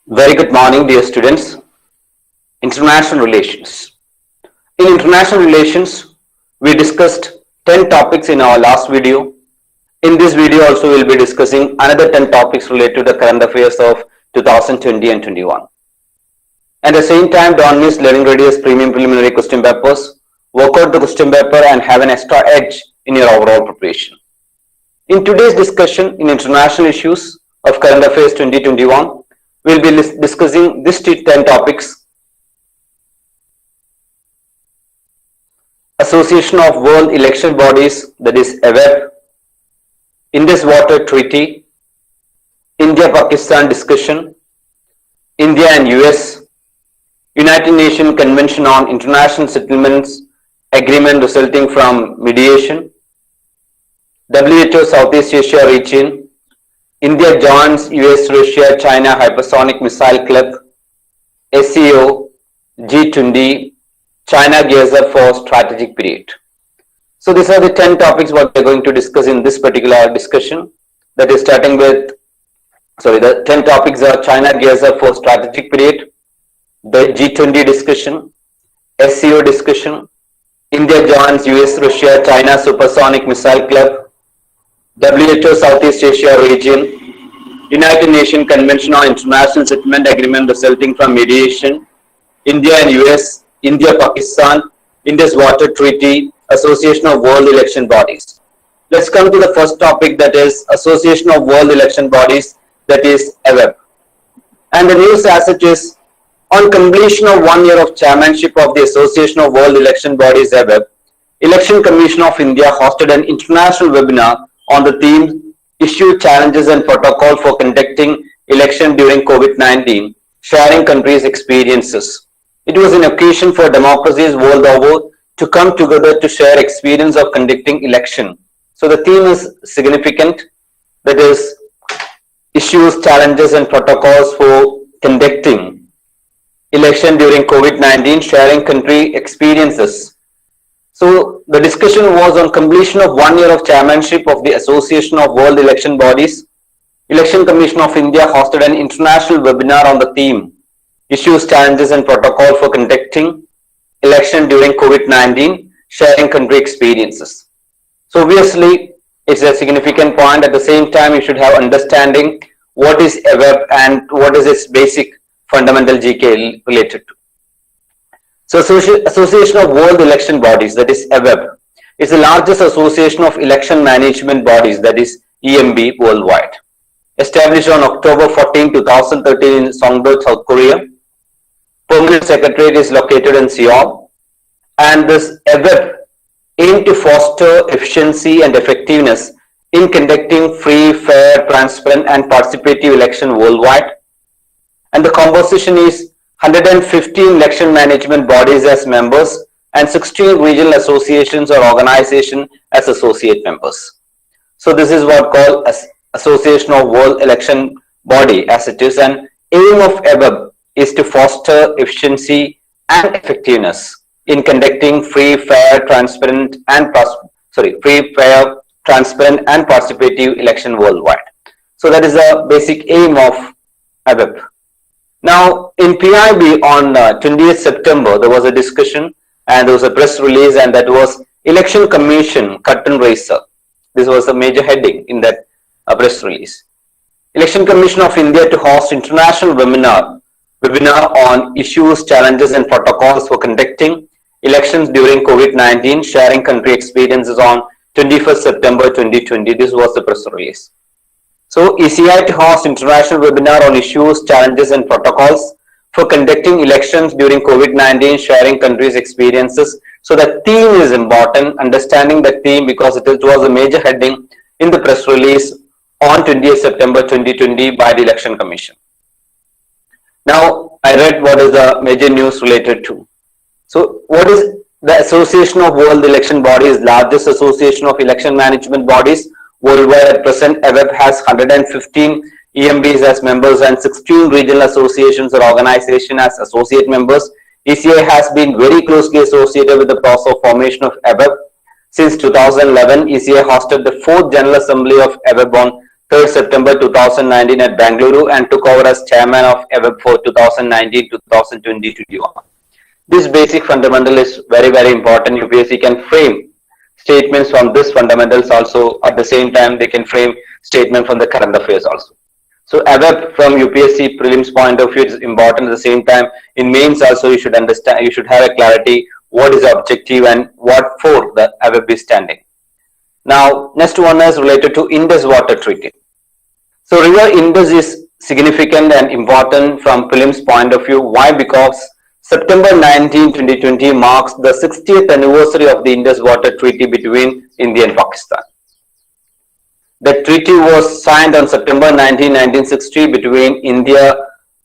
Very good morning, dear students. International relations. In international relations, we discussed 10 topics in our last video. In this video also, we will be discussing another 10 topics related to the current affairs of 2020 and 21. At the same time, don't miss Learning Radius Premium Preliminary Question Papers. Work out the question paper and have an extra edge in your overall preparation. In today's discussion in international issues of current affairs 2021, we will be discussing these 10 topics: Association of World Election Bodies, that is AWEB, Indus Water Treaty, India-Pakistan discussion, India and US, United Nations Convention on International Settlements Agreement resulting from mediation, WHO Southeast Asia region, India joins US, Russia, China Hypersonic Missile Club, SEO, G20, China gears up for strategic period. So these are the 10 topics what we are going to discuss in this particular discussion. That is starting with, the 10 topics are China gears up for strategic period, the G20 discussion, SEO discussion, India joins US, Russia, China Supersonic Missile Club, WHO Southeast Asia region, United Nations Convention on International Settlement Agreement resulting from mediation, India and US, India-Pakistan, Indus Water Treaty, Association of World Election Bodies. Let's come to the first topic, that is Association of World Election Bodies, that is AWEB. And the news as such is, on completion of 1 year of chairmanship of the Association of World Election Bodies AWEB, Election Commission of India hosted an international webinar on the theme Issue, Challenges and Protocol for Conducting Election During COVID-19, Sharing Countries' Experiences. It was an occasion for democracies world over to come together to share experience of conducting election. So the theme is significant, that is Issues, Challenges and Protocols for Conducting Election During COVID-19, Sharing Country Experiences. So the discussion was on completion of 1 year of chairmanship of the Association of World Election Bodies. Election Commission of India hosted an international webinar on the theme Issues, Challenges and Protocol for Conducting Election During COVID-19, Sharing Country Experiences. So obviously it's a significant point. At the same time, you should have understanding what is AWEB and what is its basic fundamental GK related to. So Association of World Election Bodies, that is AWEB, is the largest association of election management bodies, that is EMB, worldwide. Established on October 14, 2013 in Seongdo, South Korea. Permanent Secretariat is located in Seoul. And this AWEB aims to foster efficiency and effectiveness in conducting free, fair, transparent and participative election worldwide. And the composition is 115 election management bodies as members and 16 regional associations or organizations as associate members. So this is what called as Association of World Election Body as it is, and aim of AWEB is to foster efficiency and effectiveness in conducting free, fair, transparent and participative election worldwide. So that is the basic aim of AWEB. Now, in PIB on 20th September, there was a discussion and there was a press release, and that was Election Commission Curtain Raiser. This was a major heading in that press release. Election Commission of India to host international webinar on issues, challenges and protocols for conducting elections during COVID-19, sharing country experiences on 21st September 2020. This was the press release. So ECI to host international webinar on issues, challenges and protocols for conducting elections during COVID-19, sharing countries' experiences. So the theme is important, understanding the theme, because it was a major heading in the press release on 20th September 2020 by the Election Commission. Now I read what is the major news related to. So what is the Association of World Election Bodies, largest association of election management bodies worldwide. At present, AWEB has 115 EMBs as members and 16 regional associations or organizations as associate members. ECI has been very closely associated with the process of formation of AWEB. Since 2011, ECI hosted the 4th General Assembly of AWEB on 3rd September 2019 at Bangalore and took over as chairman of AWEB for 2019-2020-21. This basic fundamental is very, very important. UPSC can frame statements from this fundamentals also. At the same time, they can frame statement from the current affairs also. So AWEB from UPSC prelims point of view is important. At the same time, in mains also you should understand, you should have a clarity what is the objective and what for the AWEB is standing. Now, next one is related to Indus Water Treaty. So River Indus is significant and important from prelims point of view. Why? Because September 19, 2020 marks the 60th anniversary of the Indus Water Treaty between India and Pakistan. The treaty was signed on September 19, 1960 between India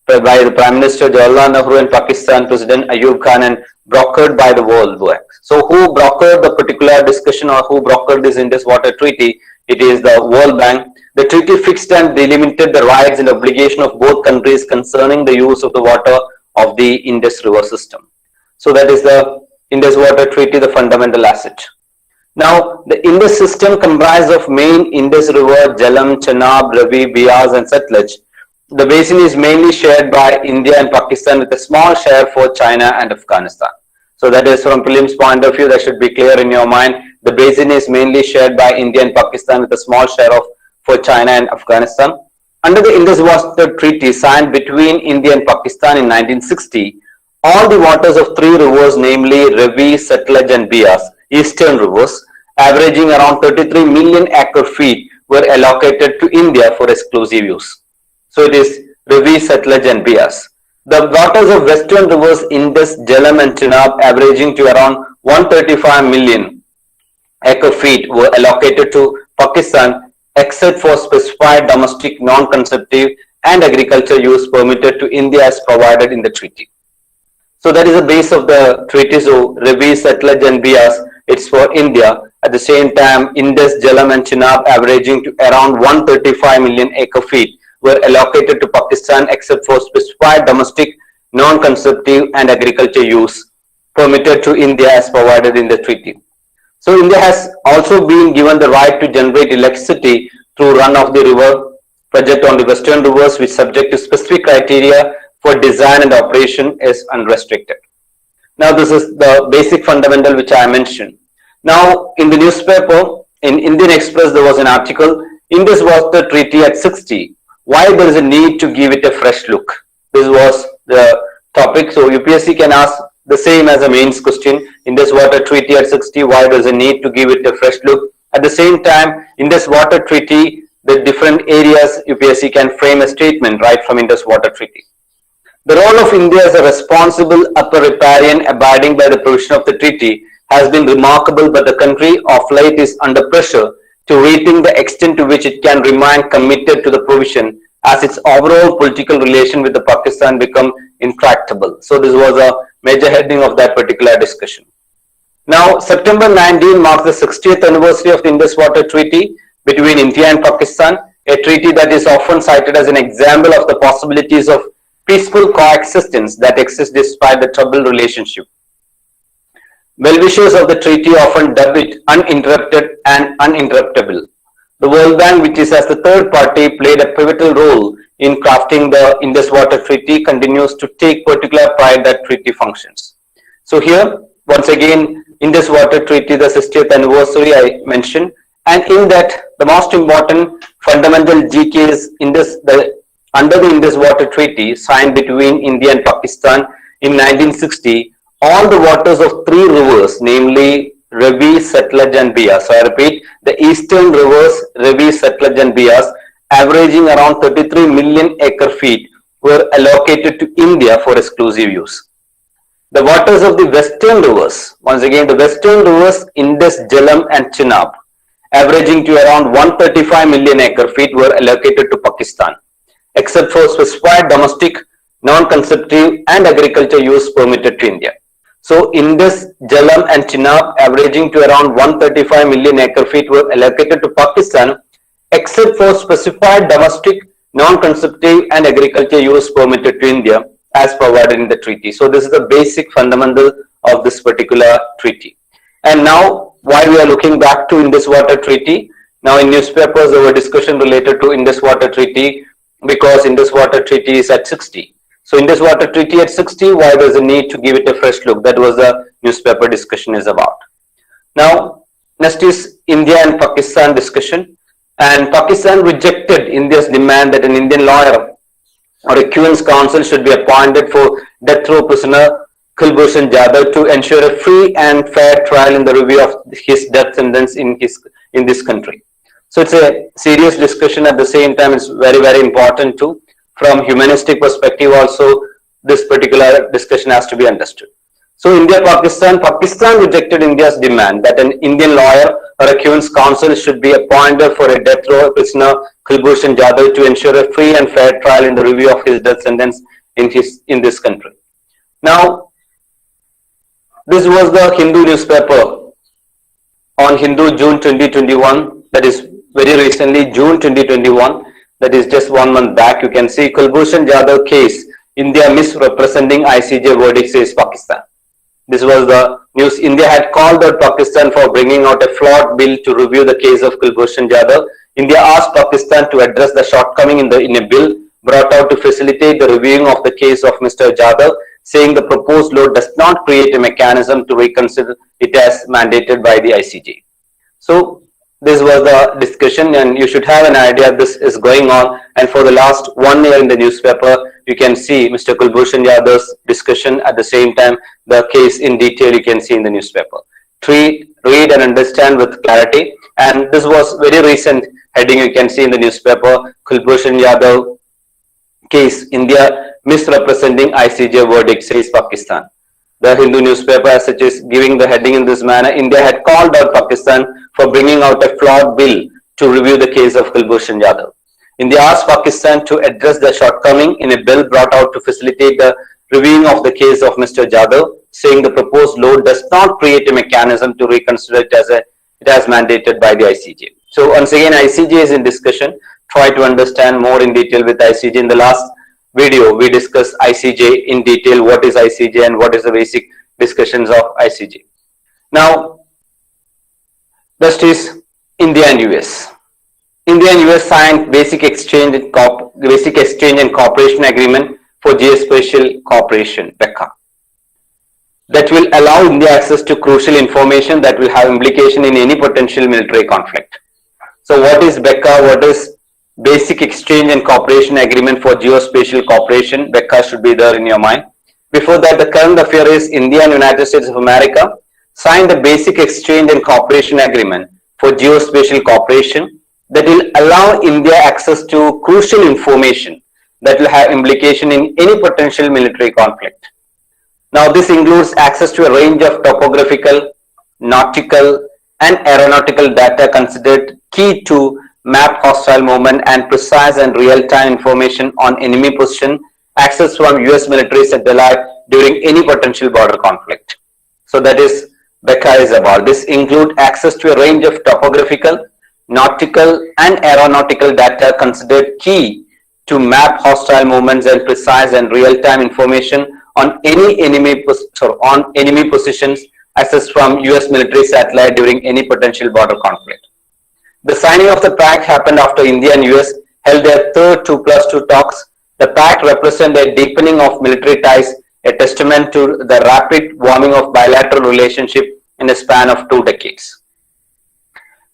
by the Prime Minister Jawaharlal Nehru and Pakistan President Ayub Khan and brokered by the World Bank. So who brokered the particular discussion or who brokered this Indus Water Treaty? It is the World Bank. The treaty fixed and delimited the rights and obligation of both countries concerning the use of the water of the Indus River system. So that is the Indus Water Treaty, the fundamental asset. Now, the Indus system comprised of main Indus River, Jhelum, Chenab, Ravi, Beas and Satluj. The basin is mainly shared by India and Pakistan with a small share for China and Afghanistan. So that is from prelims point of view, that should be clear in your mind. The basin is mainly shared by India and Pakistan with a small share for China and Afghanistan. Under the Indus Water Treaty signed between India and Pakistan in 1960, all the waters of three rivers, namely Ravi, Satluj and Beas, eastern rivers, averaging around 33 million acre feet, were allocated to India for exclusive use. So it is Ravi, Satluj and Beas. The waters of western rivers Indus, Jhelum and Chenab, averaging to around 135 million acre feet, were allocated to Pakistan except for specified domestic, non-consumptive and agriculture use permitted to India as provided in the treaty. So that is the base of the treaty. So Ravi, Satluj and Beas, it's for India. At the same time, Indus, Jhelum and Chenab, averaging to around 135 million acre feet, were allocated to Pakistan except for specified domestic, non-consumptive and agriculture use permitted to India as provided in the treaty. So India has also been given the right to generate electricity through run-of-the-river project on the western rivers, which subject to specific criteria for design and operation is unrestricted. Now this is the basic fundamental which I mentioned. Now in the newspaper, in Indian Express, there was an article, Indus Water Treaty at 60. Why there is a need to give it a fresh look? This was the topic. So UPSC can ask the same as a mains question. Indus Water Treaty at 60, why there is a need to give it a fresh look? At the same time, Indus Water Treaty, the different areas UPSC can frame a statement right from Indus Water Treaty. The role of India as a responsible upper riparian abiding by the provision of the treaty has been remarkable, but the country of late is under pressure to rethink the extent to which it can remain committed to the provision as its overall political relation with the Pakistan become intractable. So this was a major heading of that particular discussion. Now, September 19 marks the 60th anniversary of the Indus Water Treaty between India and Pakistan, a treaty that is often cited as an example of the possibilities of peaceful coexistence that exists despite the troubled relationship. Well-wishers of the treaty often dub it uninterrupted and uninterruptible. The World Bank, which is as the third party, played a pivotal role in crafting the Indus Water Treaty, continues to take particular pride that treaty functions. So here, once again, Indus Water Treaty, the 60th anniversary I mentioned, and in that the most important fundamental GK is under the Indus Water Treaty signed between India and Pakistan in 1960, all the waters of three rivers, namely Ravi, Satluj and Beas. So I repeat, the eastern rivers Ravi, Satluj and Beas, averaging around 33 million acre feet, were allocated to India for exclusive use. The waters of the western rivers, once again the western rivers Indus, Jhelum and Chenab, averaging to around 135 million acre feet, were allocated to Pakistan, except for specified domestic, non-consumptive and agriculture use permitted to India. So Indus, Jhelum and Chenab, averaging to around 135 million acre feet, were allocated to Pakistan except for specified domestic, non-consumptive and agriculture use permitted to India as provided in the treaty. So this is the basic fundamental of this particular treaty. And now why we are looking back to Indus Water Treaty? Now in newspapers there were discussion related to Indus Water Treaty because Indus Water Treaty is at 60. So Indus Water Treaty at 60, why does the need to give it a fresh look? That was the newspaper discussion is about. Now next is India and Pakistan discussion, and Pakistan rejected India's demand that an Indian lawyer or a Queen's counsel should be appointed for death row prisoner Kulbhushan Jadhav to ensure a free and fair trial in the review of his death sentence in this country. So it's a serious discussion. At the same time, it's very important too. From humanistic perspective also, this particular discussion has to be understood. So Pakistan rejected India's demand that an Indian lawyer or a Queen's counsel should be appointed for a death row prisoner Kulbhushan Jadhav to ensure a free and fair trial in the review of his death sentence in this country. Now, this was the Hindu newspaper on Hindu June 2021, that is very recently, June 2021, that is just 1 month back. You can see Kulbhushan Jadhav case, India misrepresenting ICJ verdict, says Pakistan. This was the news. India had called out Pakistan for bringing out a flawed bill to review the case of Kulbhushan Jadhav. India asked Pakistan to address the shortcoming in a bill brought out to facilitate the reviewing of the case of Mr. Jadhav, saying the proposed law does not create a mechanism to reconsider it as mandated by the ICJ. So this was the discussion, and you should have an idea this is going on. And for the last 1 year in the newspaper, you can see Mr. Kulbhushan Jadhav's discussion. At the same time, the case in detail you can see in the newspaper. Read and understand with clarity. And this was very recent heading you can see in the newspaper, Kulbhushan Jadhav case, India misrepresenting ICJ verdict, says Pakistan. The Hindu newspaper as such is giving the heading in this manner. India had called out Pakistan for bringing out a flawed bill to review the case of Kulbhushan Jadhav. India asked Pakistan to address the shortcoming in a bill brought out to facilitate the reviewing of the case of Mr. Jadhav, saying the proposed law does not create a mechanism to reconsider it as mandated by the ICJ. So once again, ICJ is in discussion. Try to understand more in detail with ICJ. In the last video, we discussed ICJ in detail, what is ICJ and what is the basic discussions of ICJ. Now, next is India and US. India and US signed basic exchange and cooperation agreement for geospatial cooperation, BECA. That will allow India access to crucial information that will have implication in any potential military conflict. So what is BECA? What is Basic Exchange and Cooperation Agreement for Geospatial Cooperation? BECA should be there in your mind. Before that, the current affair is India and United States of America signed a Basic Exchange and Cooperation Agreement for Geospatial Cooperation that will allow India access to crucial information that will have implication in any potential military conflict. Now, this includes access to a range of topographical, nautical, and aeronautical data considered key to map hostile movement and precise and real-time information on enemy position, access from US military satellite during any potential border conflict. So that is BECA is about. This includes access to a range of topographical, nautical, and aeronautical data considered key to map hostile movements and precise and real-time information on enemy positions accessed from US military satellite during any potential border conflict. The signing of the pact happened after India and US held their third 2+2 talks. The pact represents a deepening of military ties, a testament to the rapid warming of bilateral relationship in a span of 2 decades.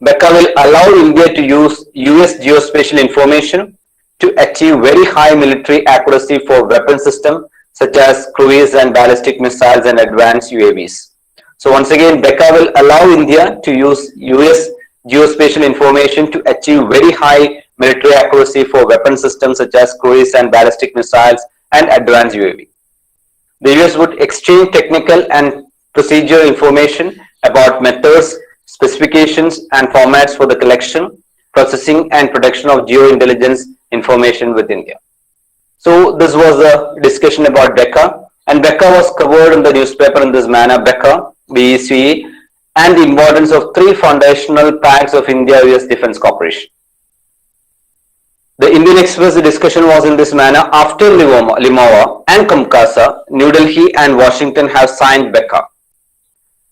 BECA will allow India to use US geospatial information to achieve very high military accuracy for weapon systems such as cruise and ballistic missiles and advanced UAVs. So once again, BECA will allow India to use US geospatial information to achieve very high military accuracy for weapon systems such as cruise and ballistic missiles and advanced UAV. The US would exchange technical and procedural information about methods, specifications, and formats for the collection, processing, and production of geointelligence information with India. So this was a discussion about BECA, and BECA was covered in the newspaper in this manner: BECA, BECE, and the importance of 3 foundational pacts of India-US defense cooperation. The Indian Express discussion was in this manner: after Limova and Kamkasa, New Delhi and Washington have signed BECA.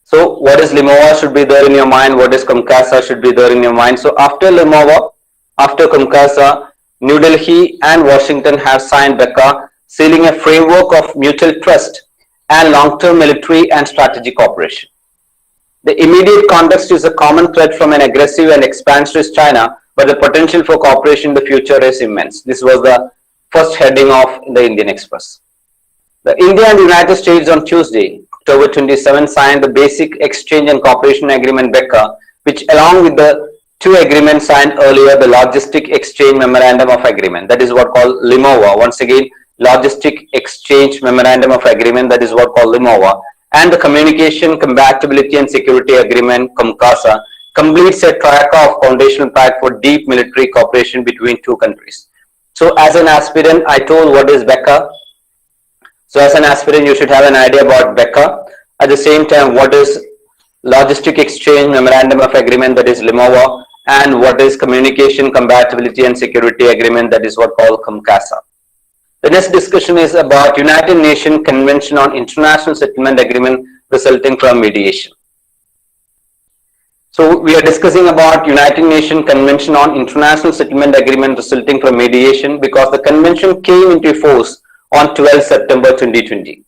So what is Limova should be there in your mind, what is Comcasa should be there in your mind. So after Limova, after Comcasa, New Delhi and Washington have signed BECA, sealing a framework of mutual trust and long-term military and strategic cooperation. The immediate context is a common threat from an aggressive and expansionist China, but the potential for cooperation in the future is immense. This was the first heading of the Indian Express. The India and the United States on Tuesday, October 27, signed the Basic Exchange and Cooperation Agreement (BECA), which, along with the two agreements signed earlier, the Logistic Exchange Memorandum of Agreement, that is what called LIMOVA. Once again, Logistic Exchange Memorandum of Agreement, that is what called LIMOVA, and the Communication, Compatibility and Security Agreement (COMCASA) completes a tracker of foundational pact for deep military cooperation between two countries. So, as an aspirant, I told what is BECA. So, as an aspirant, you should have an idea about BECA. At the same time, what is Logistic Exchange Memorandum of Agreement, that is LIMOVA, and what is Communication, Compatibility and Security Agreement, that is what called COMCASA. The next discussion is about United Nations Convention on International Settlement Agreement resulting from mediation. So we are discussing about United Nations Convention on International Settlement Agreement resulting from mediation because the convention came into force on 12 September 2020.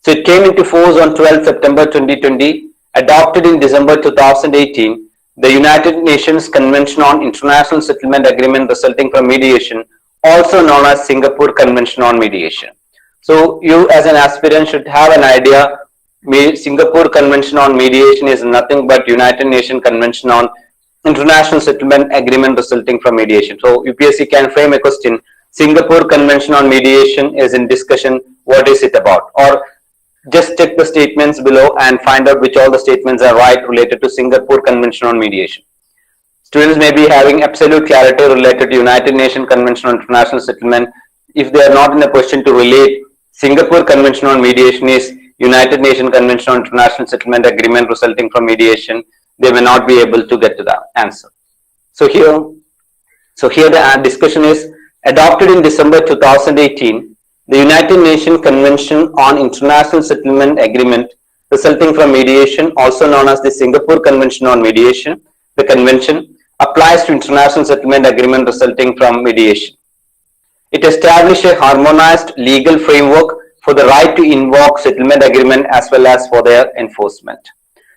So it came into force on 12 September 2020, adopted in December 2018. The United Nations Convention on International Settlement Agreement resulting from mediation, also known as Singapore Convention on Mediation. So you as an aspirant should have an idea. Singapore Convention on Mediation is nothing but United Nations Convention on International Settlement Agreement resulting from mediation. So UPSC can frame a question, Singapore Convention on Mediation is in discussion, what is it about? Or just check the statements below and find out which all the statements are right related to Singapore Convention on Mediation. Students may be having absolute clarity related to United Nations Convention on International Settlement. If they are not in a position to relate, Singapore Convention on Mediation is United Nations Convention on International Settlement Agreement resulting from mediation, they may not be able to get to the answer. So here the discussion is adopted in December 2018, the United Nations Convention on International Settlement Agreement resulting from mediation, also known as the Singapore Convention on Mediation. The convention applies to international settlement agreement resulting from mediation. It established a harmonized legal framework for the right to invoke settlement agreement as well as for their enforcement.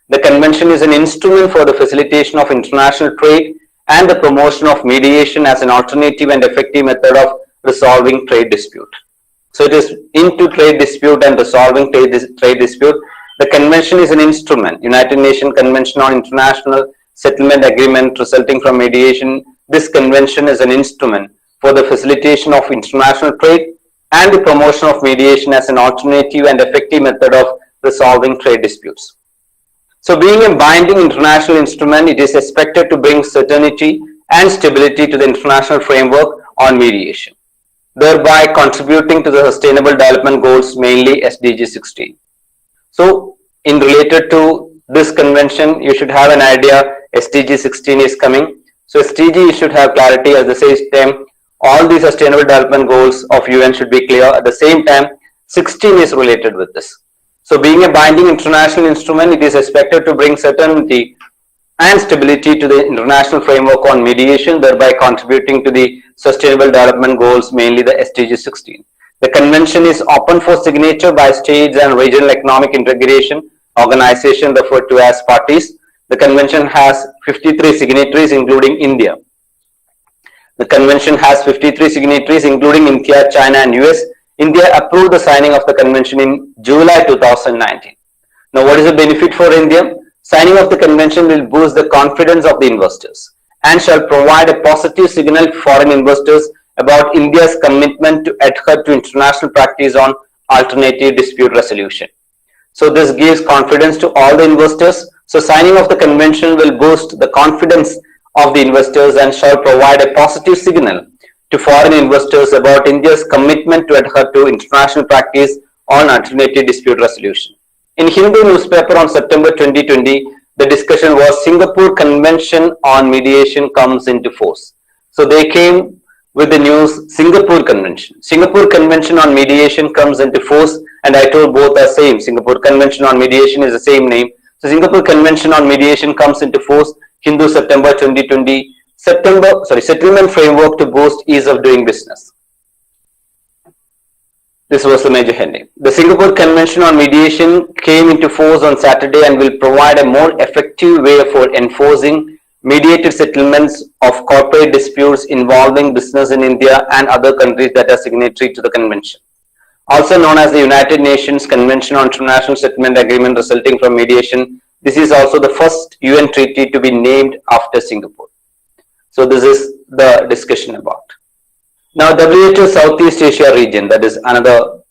The convention is an instrument for the facilitation of international trade and the promotion of mediation as an alternative and effective method of resolving trade dispute. So it is into trade dispute and resolving trade dispute. The convention is an instrument, United Nations Convention on International Settlement Agreement resulting from mediation. This convention is an instrument for the facilitation of international trade and the promotion of mediation as an alternative and effective method of resolving trade disputes. So being a binding international instrument, it is expected to bring certainty and stability to the international framework on mediation, thereby contributing to the Sustainable Development Goals, mainly SDG 16. So in related to this convention, you should have an idea SDG 16 is coming. So SDG you should have clarity at the same time. All the Sustainable Development Goals of UN should be clear. At the same time, 16 is related with this. So being a binding international instrument, it is expected to bring certainty and stability to the international framework on mediation, thereby contributing to the Sustainable Development Goals, mainly the SDG 16. The convention is open for signature by states and regional economic integration organization referred to as parties. The convention has 53 signatories, including India. The convention has 53 signatories, including India, China, and US. India approved the signing of the convention in July 2019. Now, what is the benefit for India? Signing of the convention will boost the confidence of the investors and shall provide a positive signal to foreign investors about India's commitment to adhere to international practice on alternative dispute resolution. So this gives confidence to all the investors. So signing of the convention will boost the confidence of the investors and shall provide a positive signal to foreign investors about India's commitment to adhere to international practice on alternative dispute resolution. In Hindu newspaper on September 2020, the discussion was Singapore Convention on Mediation comes into force. So they came with the news Singapore Convention. Singapore Convention on Mediation comes into force, and I told both are same. Singapore Convention on Mediation is the same name. So Singapore Convention on Mediation comes into force Hindu September 2020. Settlement framework to boost ease of doing business. This was the major heading. The Singapore Convention on Mediation came into force on Saturday and will provide a more effective way for enforcing mediated settlements of corporate disputes involving business in India and other countries that are signatory to the convention. Also known as the United Nations Convention on International Settlement Agreement resulting from mediation, this is also the first UN treaty to be named after Singapore. So this is the discussion about. Now WHO Southeast Asia region, that is another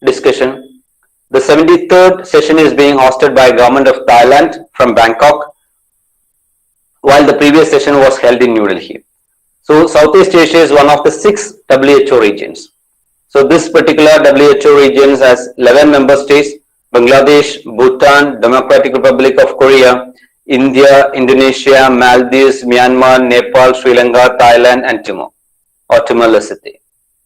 discussion. The 73rd session is being hosted by Government of Thailand from Bangkok, while the previous session was held in New Delhi. So Southeast Asia is one of the 6 WHO regions. So this particular WHO region has 11 member states: Bangladesh, Bhutan, Democratic Republic of Korea, India, Indonesia, Maldives, Myanmar, Nepal, Sri Lanka, Thailand, and Timor-Leste.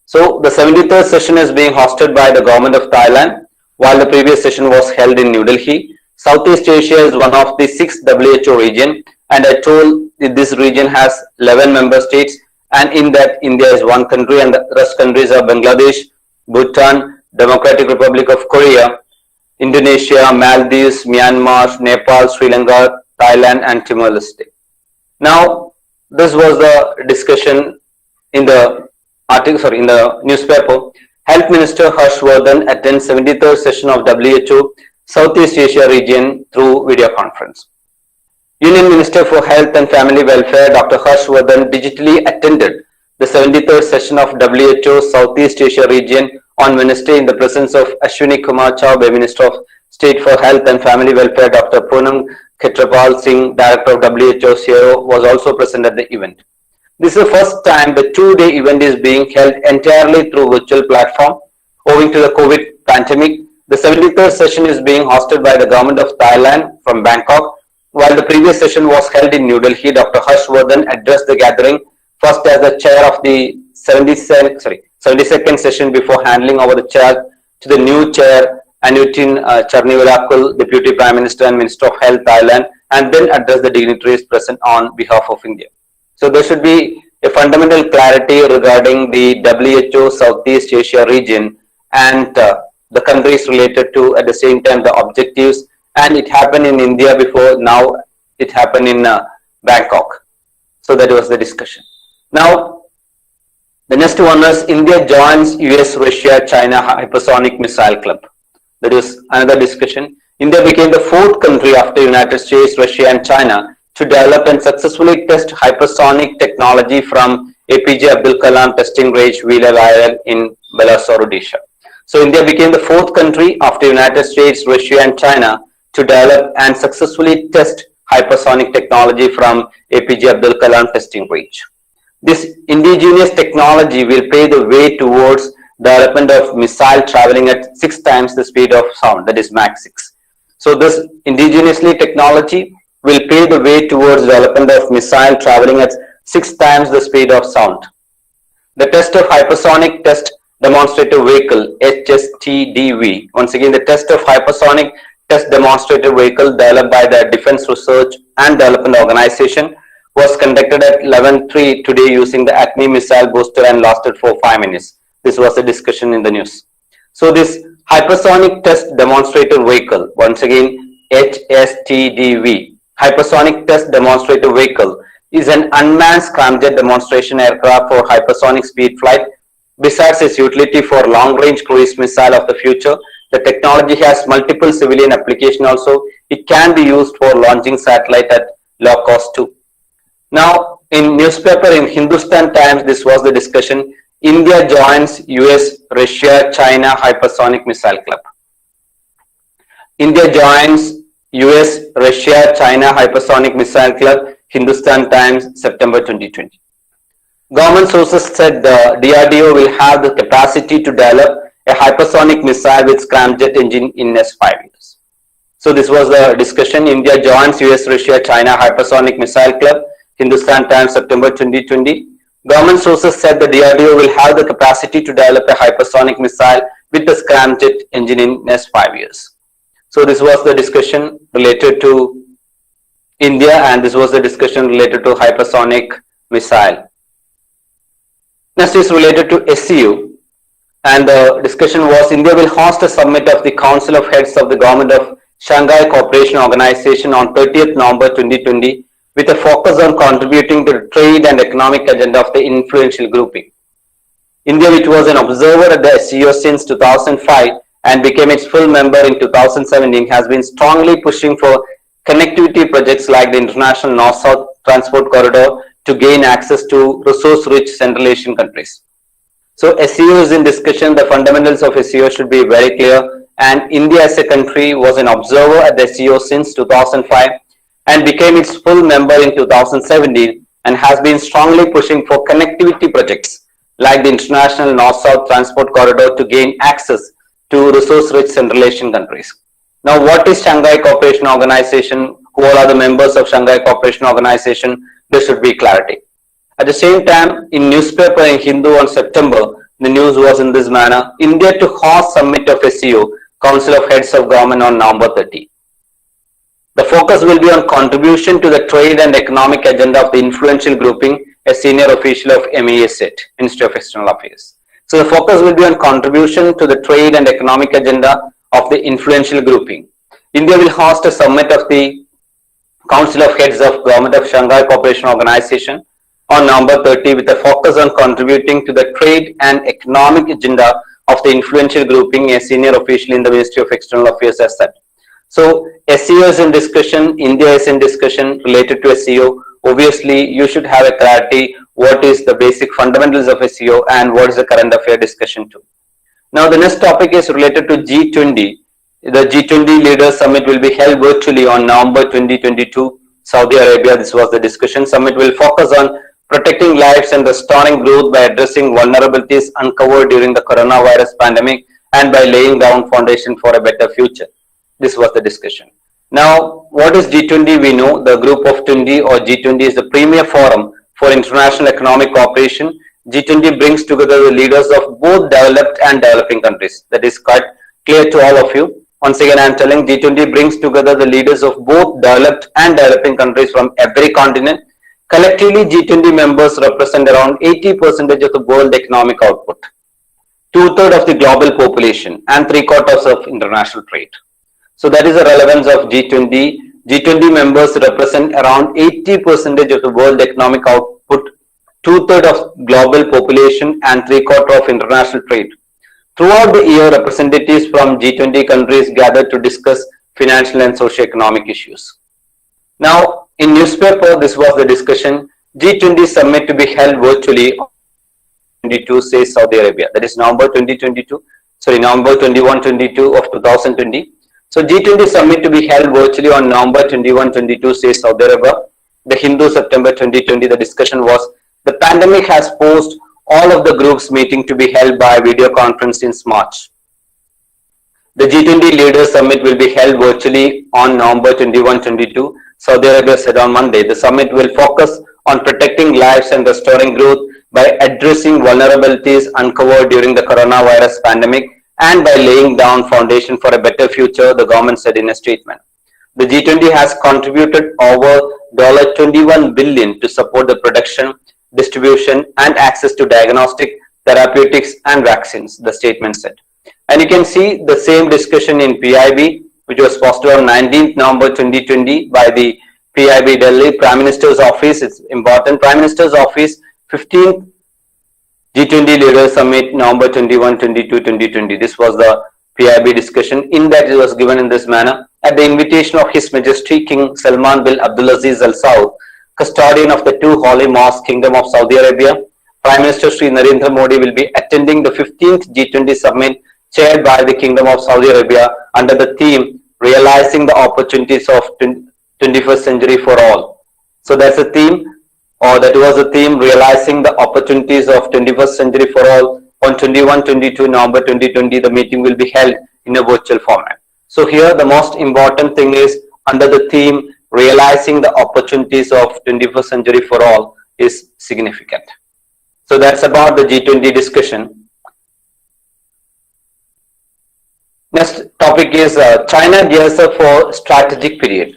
So the 73rd session is being hosted by the Government of Thailand, while the previous session was held in New Delhi. Southeast Asia is one of the 6 WHO region, and I told this region has 11 member states, and in that India is one country, and the rest countries are Bangladesh, Bhutan, Democratic Republic of Korea, Indonesia, Maldives, Myanmar, Nepal, Sri Lanka, Thailand, and Timor-Leste. Now, this was the discussion in the article, in the newspaper. Health Minister Harshvardhan attends 73rd session of WHO Southeast Asia region through video conference. Union Minister for Health and Family Welfare Dr. Harshvardhan digitally attended the 73rd session of WHO Southeast Asia region on Wednesday in the presence of Ashwini Kumar Choubey, Minister of State for Health and Family Welfare. Dr. Poonam Khetrapal Singh, Director of WHO CRO, was also present at the event. This is the first time the 2-day event is being held entirely through virtual platform owing to the COVID pandemic. The 73rd session is being hosted by the Government of Thailand from Bangkok. While the previous session was held in New Delhi, Dr. Harshvardhan addressed the gathering first as the chair of the 72nd session before handing over the chair to the new chair, Anutin Charnivilakul, Deputy Prime Minister and Minister of Health, Thailand, and then addressed the dignitaries present on behalf of India. So there should be a fundamental clarity regarding the WHO Southeast Asia region and the countries related to, at the same time, the objectives. And it happened in India before, now it happened in Bangkok. So that was the discussion. Now, the next one is India joins US, Russia, China Hypersonic Missile Club. That is another discussion. India became the 4th country after United States, Russia, and China to develop and successfully test hypersonic technology from APJ Abdul Kalam testing range Veera in Balasore, Odisha. So India became the 4th country after United States, Russia, and China to develop and successfully test hypersonic technology from APJ Abdul Kalam testing range. This indigenous technology will pave the way towards development of missile traveling at 6 times the speed of sound, that is Mach 6. So this indigenously technology will pave the way towards development of missile traveling at 6 times the speed of sound. The test of Hypersonic Test Demonstrator Vehicle, HSTDV. Once again, the test of Hypersonic Test Demonstrator Vehicle developed by the Defense Research and Development Organization was conducted at 11:03 today using the Acme missile booster and lasted for 5 minutes. This was a discussion in the news. So this Hypersonic Test Demonstrator Vehicle, once again HSTDV, Hypersonic Test Demonstrator Vehicle, is an unmanned scramjet demonstration aircraft for hypersonic speed flight. Besides its utility for long-range cruise missile of the future, the technology has multiple civilian applications also. It can be used for launching satellite at low cost too. Now, in newspaper in Hindustan Times, this was the discussion. India joins US, Russia, China Hypersonic Missile Club. India joins US, Russia, China Hypersonic Missile Club, Hindustan Times, September 2020. Government sources said the DRDO will have the capacity to develop a hypersonic missile with scramjet engine in next 5 years. So this was the discussion. India joins US, Russia, China Hypersonic Missile Club, Hindustan Times, September 2020. Government sources said the DRDO will have the capacity to develop a hypersonic missile with the scramjet engine in next 5 years. So this was the discussion related to India, and this was the discussion related to hypersonic missile. Next is related to SCU, and the discussion was India will host a summit of the Council of Heads of the Government of Shanghai Cooperation Organization on 30th November 2020 with a focus on contributing to the trade and economic agenda of the influential grouping. India, which was an observer at the SCO since 2005 and became its full member in 2017, has been strongly pushing for connectivity projects like the International North-South Transport Corridor to gain access to resource-rich Central Asian countries. So SCO is in discussion. The fundamentals of SCO should be very clear, and India as a country was an observer at the SCO since 2005 and became its full member in 2017 and has been strongly pushing for connectivity projects like the International North-South Transport Corridor to gain access to resource-rich Central Asian countries. Now, what is Shanghai Cooperation Organization? Who all are the members of Shanghai Cooperation Organization? There should be clarity. At the same time, in newspaper in Hindu on September, the news was in this manner: India to host summit of SCO, Council of Heads of Government on November 30. The focus will be on contribution to the trade and economic agenda of the influential grouping, a senior official of MESET, Ministry of External Affairs. So the focus will be on contribution to the trade and economic agenda of the influential grouping. India will host a summit of the Council of Heads of Government of Shanghai Cooperation Organization on November 30 with a focus on contributing to the trade and economic agenda of the influential grouping, a senior official in the Ministry of External Affairs has said. So SCO is in discussion, India is in discussion related to SCO. Obviously, you should have a clarity what is the basic fundamentals of SCO and what is the current affair discussion too. Now the next topic is related to G20. The G20 Leaders Summit will be held virtually on November 2022, Saudi Arabia. This was the discussion. Summit will focus on protecting lives and restoring growth by addressing vulnerabilities uncovered during the coronavirus pandemic and by laying down foundation for a better future. This was the discussion. Now, what is G20? We know the group of 20 or G20 is the premier forum for international economic cooperation. G20 brings together the leaders of both developed and developing countries. That is quite clear to all of you. Once again, I am telling G20 brings together the leaders of both developed and developing countries from every continent. Collectively, G20 members represent around 80% of the world economic output, 2/3 of the global population, and 3/4 of international trade. So that is the relevance of G20. G20 members represent around 80% of the world economic output, 2/3 of global population, and 3/4 of international trade. Throughout the year, representatives from G20 countries gather to discuss financial and socio-economic issues. Now, in newspaper, this was the discussion. G20 summit to be held virtually on 22, says Saudi Arabia. That is November 2022. Sorry, November 21-22 of 2020. So G20 summit to be held virtually on November 21-22, says Saudi Arabia. The Hindu, September 2020. The discussion was the pandemic has forced all of the groups meeting to be held by video conference since March. The G20 Leaders Summit will be held virtually on November 21-22. Saudi Arabia said on Monday. The summit will focus on protecting lives and restoring growth by addressing vulnerabilities uncovered during the coronavirus pandemic and by laying down foundation for a better future, the government said in a statement. The G20 has contributed over $21 billion to support the production, distribution, and access to diagnostic, therapeutics, and vaccines, the statement said. And you can see the same discussion in PIB, which was posted on 19th November 2020 by the PIB Delhi Prime Minister's Office. It's important. Prime Minister's Office, 15th G20 Leaders Summit, November 21, 22, 2020. This was the PIB discussion. In that, it was given in this manner. At the invitation of His Majesty King Salman bin Abdulaziz Al Saud, custodian of the two holy mosques, Kingdom of Saudi Arabia, Prime Minister Sri Narendra Modi will be attending the 15th G20 Summit chaired by the Kingdom of Saudi Arabia under the theme Realizing the Opportunities of 21st Century for All. So that's the theme, or that was the theme, Realizing the Opportunities of 21st Century for All. On 21-22 November 2020, the meeting will be held in a virtual format. So here the most important thing is under the theme Realizing the Opportunities of 21st Century for All is significant. So that's about the G20 discussion. Next topic is China gears up for strategic period.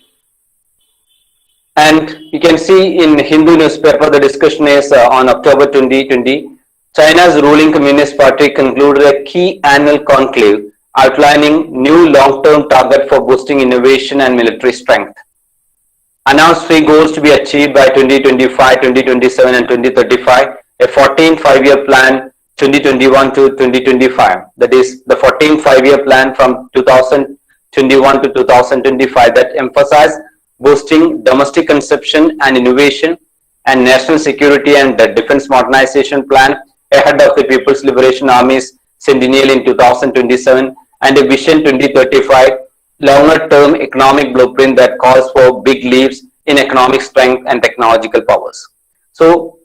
And you can see in Hindu newspaper, the discussion is on October 2020, China's ruling Communist Party concluded a key annual conclave outlining new long-term target for boosting innovation and military strength. Announced three goals to be achieved by 2025, 2027 and 2035, a 14 5-year plan 2021 to 2025. That is the 14 5-year plan from 2021 to 2025 that emphasize boosting domestic consumption and innovation and national security and the defense modernization plan ahead of the People's Liberation Army's centennial in 2027 and a Vision 2035 longer-term economic blueprint that calls for big leaps in economic strength and technological powers. So,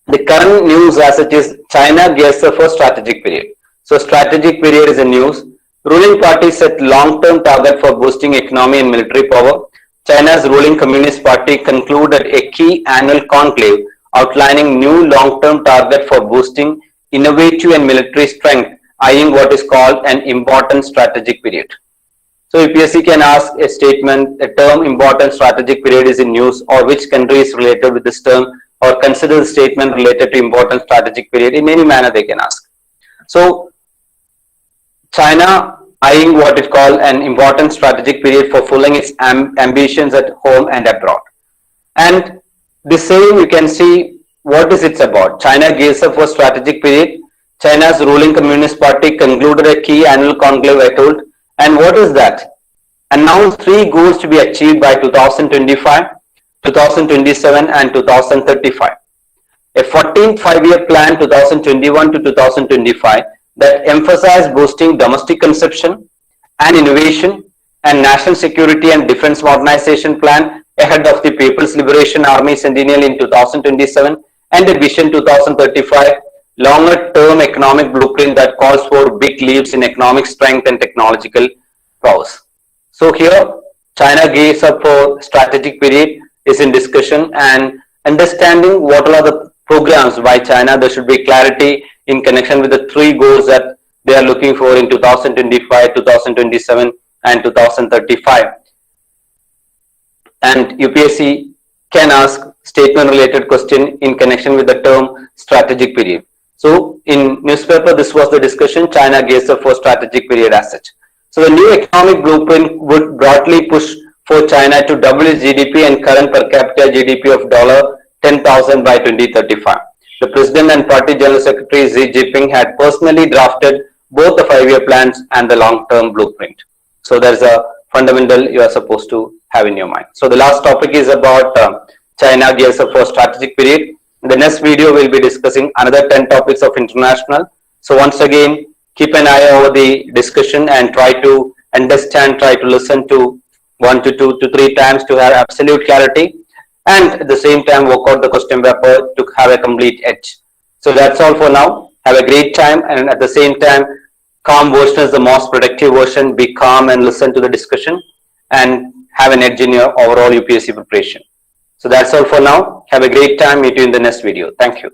the current news as it is, China gears up for strategic period. So, strategic period is a news. Ruling party set long-term target for boosting economy and military power. China's ruling Communist Party concluded a key annual conclave outlining new long-term target for boosting innovative and military strength, eyeing what is called an important strategic period. So UPSC can ask a statement, a term important strategic period is in use, or which country is related with this term, or consider the statement related to important strategic period. In any manner they can ask. So China eyeing what is called an important strategic period for fulfilling its ambitions at home and abroad. And the same you can see what is it about. China gears up for strategic period. China's ruling Communist Party concluded a key annual conclave, I told. And what is that? Announced three goals to be achieved by 2025, 2027 and 2035. A 14th 5-year plan 2021 to 2025 that emphasized boosting domestic consumption and innovation and national security and defense modernization plan ahead of the People's Liberation Army centennial in 2027 and a Vision 2035 longer-term economic blueprint that calls for big leaps in economic strength and technological powers. So here, China gears up for strategic period is in discussion, and understanding what are the programs by China, there should be clarity in connection with the three goals that they are looking for in 2025, 2027 and 2035. And UPSC can ask statement related question in connection with the term strategic period. So in newspaper, this was the discussion, China gears up for strategic period as such. So the new economic blueprint would broadly push for China to double its GDP and current per capita GDP of $10,000 by 2035. The President and Party General Secretary Xi Jinping had personally drafted both the 5-year plans and the long-term blueprint. So there's a fundamental you are supposed to have in your mind. So the last topic is about China gears up for strategic period. In the next video, we'll be discussing another 10 topics of international. So once again, keep an eye over the discussion and try to understand, try to listen to 1 to 2 to 3 times to have absolute clarity. And at the same time work out the question paper to have a complete edge. So that's all for now. Have a great time, and at the same time, calm version is the most productive version. Be calm and listen to the discussion and have an edge in your overall UPSC preparation. So that's all for now. Have a great time. Meet you in the next video. Thank you.